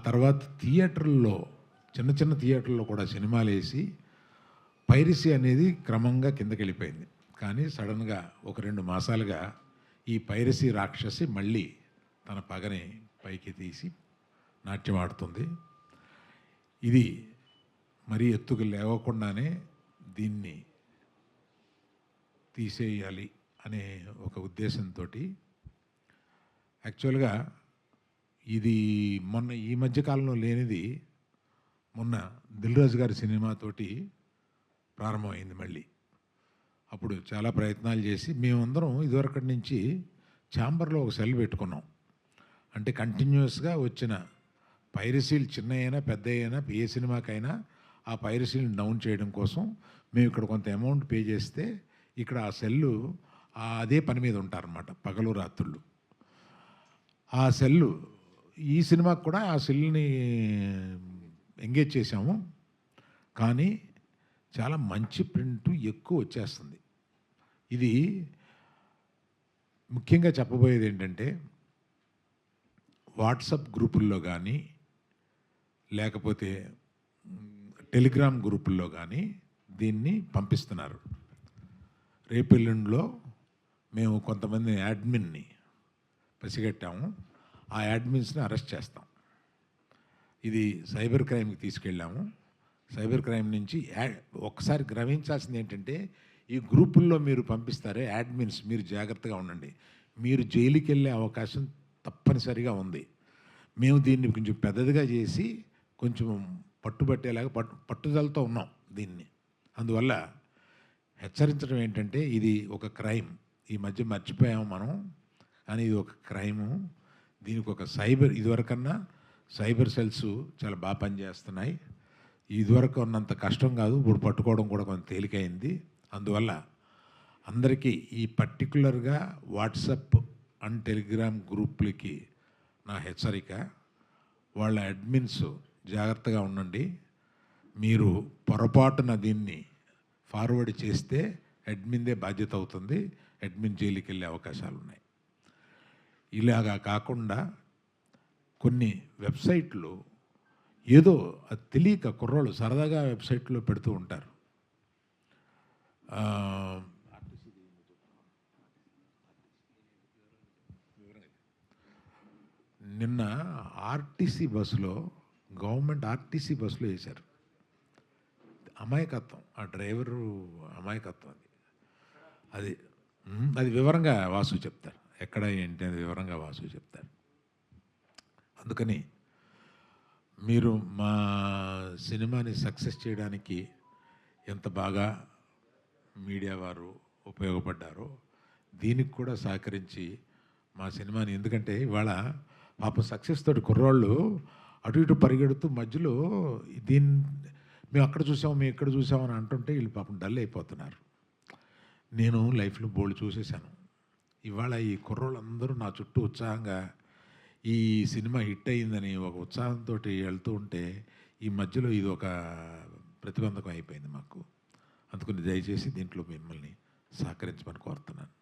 తర్వాత థియేటర్లో చిన్న చిన్న థియేటర్లో కూడా సినిమాలు వేసి పైరసీ అనేది క్రమంగా కిందకి వెళ్ళిపోయింది. కానీ సడన్గా ఒక 2 మాసాలుగా ఈ పైరసీ రాక్షసి మళ్ళీ తన పగని పైకి తీసి నాట్యం ఆడుతుంది. ఇది మరీ ఎత్తుకు లేవకుండానే దీన్ని తీసేయాలి అనే ఒక ఉద్దేశంతో యాక్చువల్గా ఇది మొన్న ఈ మధ్యకాలంలో లేనిది మొన్న దిల్ రాజు గారి సినిమాతోటి ప్రారంభమైంది మళ్ళీ. అప్పుడు చాలా ప్రయత్నాలు చేసి మేమందరం ఇదివరకటి నుంచి ఛాంబర్లో ఒక సెల్ పెట్టుకున్నాం. అంటే కంటిన్యూస్గా వచ్చిన పైరసీలు చిన్న అయినా పెద్ద అయినా ఏ సినిమాకైనా ఆ పైరసీలను డౌన్ చేయడం కోసం మేము ఇక్కడ కొంత అమౌంట్ పే చేస్తే ఇక్కడ ఆ సెల్లు అదే పని మీద ఉంటారన్నమాట పగలు రాత్రుళ్ళు. ఆ సెల్లు ఈ సినిమాకు కూడా ఆ సెల్ని ఎంగేజ్ చేసాము. కానీ చాలా మంచి ప్రింట్ ఎక్కువ వచ్చేస్తుంది. ఇది ముఖ్యంగా చెప్పబోయేది ఏంటంటే వాట్సాప్ గ్రూపుల్లో కానీ లేకపోతే టెలిగ్రామ్ గ్రూపుల్లో కానీ దీన్ని పంపిస్తున్నారు. రేపెల్లుండిలో మేము కొంతమంది యాడ్మిన్ని పసిగట్టాము. ఆ యాడ్మిన్స్ని అరెస్ట్ చేస్తాం. ఇది సైబర్ క్రైమ్కి తీసుకెళ్ళాము. సైబర్ క్రైమ్ నుంచి ఒకసారి గ్రహించాల్సింది ఏంటంటే ఈ గ్రూపుల్లో మీరు పంపిస్తారే యాడ్మిన్స్, మీరు జాగ్రత్తగా ఉండండి. మీరు జైలుకి వెళ్ళే అవకాశం తప్పనిసరిగా ఉంది. మేము దీన్ని కొంచెం పెద్దదిగా చేసి కొంచెం పట్టుబట్టేలాగా పట్టుదలతో ఉన్నాం దీన్ని. అందువల్ల హెచ్చరించడం ఏంటంటే ఇది ఒక క్రైమ్. ఈ మధ్య మర్చిపోయాము మనం, కానీ ఇది ఒక క్రైము. దీనికి ఒక ఇదివరకన్నా సైబర్ సెల్స్ చాలా బాగా పనిచేస్తున్నాయి. ఇదివరకు ఉన్నంత కష్టం కాదు, ఇప్పుడు పట్టుకోవడం కూడా కొంచెం తేలికైంది. అందువల్ల అందరికీ ఈ పర్టికులర్గా వాట్సాప్ అండ్ టెలిగ్రామ్ గ్రూపులకి నా హెచ్చరిక, వాళ్ళ అడ్మిన్స్ జాగ్రత్తగా ఉండండి. మీరు పొరపాటున దీన్ని ఫార్వర్డ్ చేస్తే అడ్మిన్దే బాధ్యత అవుతుంది. అడ్మిన్ జైలుకి వెళ్ళే అవకాశాలు ఉన్నాయి. ఇలాగా కాకుండా కొన్ని వెబ్సైట్లు ఏదో అది తెలియక కుర్రోళ్ళు సరదాగా వెబ్సైట్లో పెడుతూ ఉంటారు. నిన్న ఆర్టీసీ బస్సులో గవర్నమెంట్ ఆర్టీసీ బస్సులో వేశారు. అమాయకత్వం, ఆ డ్రైవరు అమాయకత్వం. అది అది వివరంగా వాసు చెప్తారు. ఎక్కడ ఏంటి అది వివరంగా వాసు చెప్తారు. అందుకని మీరు మా సినిమాని సక్సెస్ చేయడానికి ఎంత బాగా మీడియా వారు ఉపయోగపడ్డారో దీనికి కూడా సహకరించి మా సినిమాని, ఎందుకంటే ఇవాళ పాప సక్సెస్ తోటి కుర్రాళ్ళు అటు ఇటు పరిగెడుతూ మధ్యలో మేము అక్కడ చూసాము మేము ఇక్కడ చూసామని అంటుంటే వీళ్ళు పాపం డల్ అయిపోతున్నారు. నేను లైఫ్లో బోల్డ్ చూసేశాను. ఇవాళ ఈ కుర్రోళ్ళందరూ నా చుట్టూ ఉత్సాహంగా ఈ సినిమా హిట్ అయ్యిందని ఒక ఉత్సాహంతో వెళ్తూ ఉంటే ఈ మధ్యలో ఇది ఒక ప్రతిబంధకం అయిపోయింది మాకు. అందుకని దయచేసి దీంట్లో మిమ్మల్ని సహకరించమని కోరుతున్నాను.